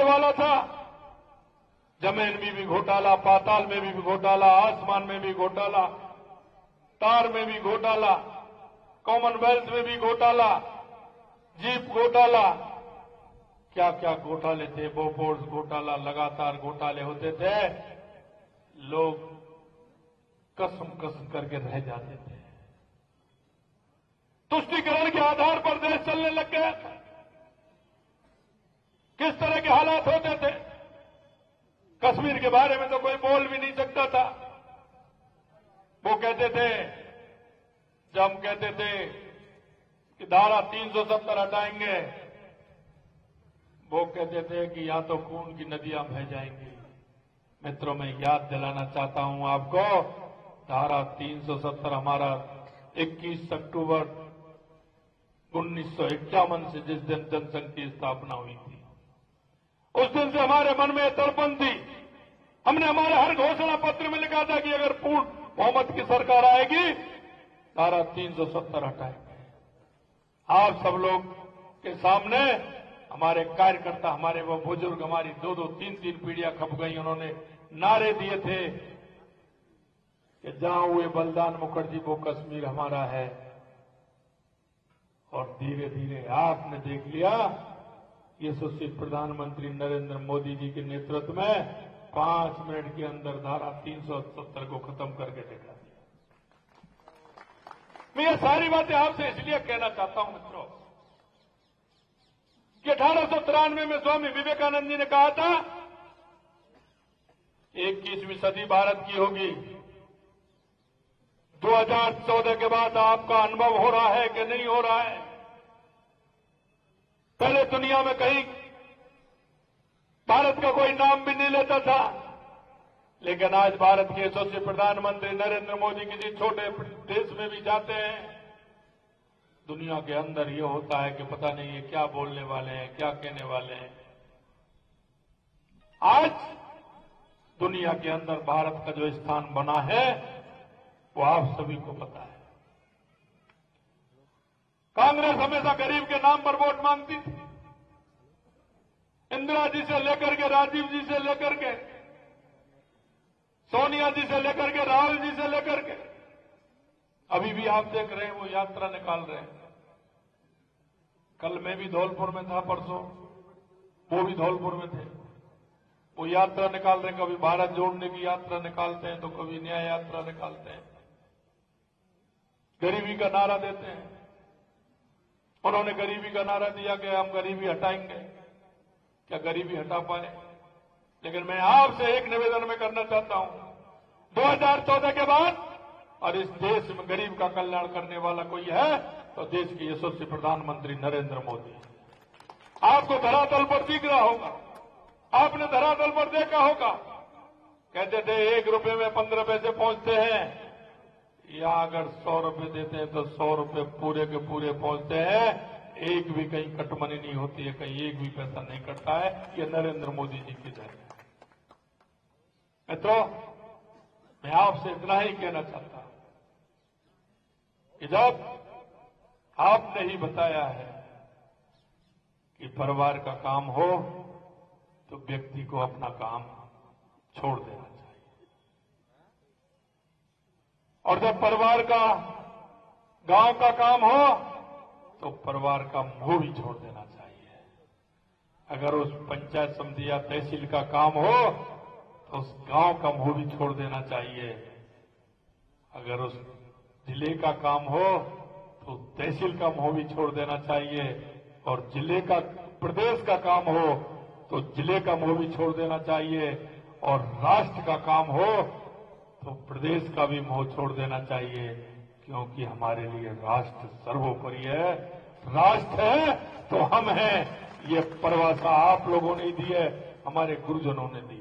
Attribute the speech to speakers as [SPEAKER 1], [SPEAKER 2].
[SPEAKER 1] वाला था। जमीन में भी घोटाला, पाताल में भी घोटाला, आसमान में भी घोटाला, तार में भी घोटाला, कॉमनवेल्थ में भी घोटाला, जीप घोटाला, क्या क्या घोटाले थे, बोफोर्स घोटाला, लगातार घोटाले होते थे। लोग कसम कसम करके रह जाते थे। तुष्टीकरण के आधार पर देश चलने लग गया था। किस तरह के हालात होते थे, कश्मीर के बारे में तो कोई बोल भी नहीं सकता था। वो कहते थे, जब हम कहते थे कि धारा 370 हटाएंगे, वो कहते थे कि यहां तो खून की नदियां बह जाएंगी। मित्रों, मैं याद दिलाना चाहता हूं आपको, धारा 370 हमारा 21 अक्टूबर 1951 से जिस दिन जनसंघ की स्थापना हुई थी, उस दिन से हमारे मन में तड़पन थी। हमने हमारे हर घोषणा पत्र में लिखा था कि अगर पूर्ण बहुमत की सरकार आएगी, धारा 370 हटाएंगे। आप सब लोग के सामने हमारे कार्यकर्ता, हमारे वो बुजुर्ग, हमारी 2-2, 3-3 पीढ़ियां खप गई, उन्होंने नारे दिए थे कि जहां हुए बलिदान मुखर्जी वो कश्मीर हमारा है। और धीरे धीरे आपने देख लिया, यशस्वी प्रधानमंत्री नरेंद्र मोदी जी के नेतृत्व में 5 मिनट के अंदर धारा 370 को खत्म करके दिखा दिया। मैं ये सारी बातें आपसे इसलिए कहना चाहता हूं मित्रों कि 1893 में स्वामी विवेकानंद जी ने कहा था, 21वीं सदी भारत की होगी। 2014 के बाद आपका अनुभव हो रहा है कि नहीं हो रहा है? पहले दुनिया में कहीं भारत का कोई नाम भी नहीं लेता था, लेकिन आज भारत के यशस्वी प्रधानमंत्री नरेंद्र मोदी किसी छोटे देश में भी जाते हैं, दुनिया के अंदर ये होता है कि पता नहीं ये क्या बोलने वाले हैं, क्या कहने वाले हैं। आज दुनिया के अंदर भारत का जो स्थान बना है वो आप सभी को पता है। कांग्रेस हमेशा गरीब के नाम पर वोट मांगती थी। इंदिरा जी से लेकर के, राजीव जी से लेकर के, सोनिया जी से लेकर के, राहुल जी से लेकर के, अभी भी आप देख रहे हैं वो यात्रा निकाल रहे हैं। कल मैं भी धौलपुर में था, परसों वो भी धौलपुर में थे। वो यात्रा निकाल रहे हैं, कभी भारत जोड़ने की यात्रा निकालते हैं तो कभी न्याय यात्रा निकालते हैं, गरीबी का नारा देते हैं। उन्होंने गरीबी का नारा दिया कि हम गरीबी हटाएंगे। क्या गरीबी हटा पाए? लेकिन मैं आपसे एक निवेदन में करना चाहता हूं, 2014 के बाद और इस देश में गरीब का कल्याण करने वाला कोई है तो देश के यशस्वी प्रधानमंत्री नरेंद्र मोदी। आपको धरातल पर दिख रहा होगा, आपने धरातल पर देखा होगा, कहते थे 1 रुपए में 15 पैसे पहुंचते हैं, या अगर 100 रुपए देते हैं तो 100 रुपए पूरे के पूरे पहुंचते हैं। एक भी कहीं कटमनी नहीं होती है, कहीं एक भी पैसा नहीं कटता है। ये नरेंद्र मोदी जी की जय है। मित्रों, मैं आपसे इतना ही कहना चाहता हूं कि जब आपने ही बताया है कि परिवार का काम हो तो व्यक्ति को अपना काम छोड़ देना चाहिए, और जब परिवार का, गांव का काम हो तो परिवार का मुंह भी छोड़ देना चाहिए। अगर उस पंचायत समिति या तहसील का काम हो तो उस गांव का मुंह भी छोड़ देना चाहिए। अगर उस जिले का काम हो तो तहसील का मुंह भी छोड़ देना चाहिए, और जिले का, प्रदेश का काम हो तो जिले का मुंह भी छोड़ देना चाहिए, और राष्ट्र का काम हो तो प्रदेश का भी मुंह छोड़ देना चाहिए, क्योंकि हमारे लिए राष्ट्र सर्वोपरि है। राष्ट्र है तो हम हैं। ये परिभाषा आप लोगों ने दी है, हमारे गुरुजनों ने दी है।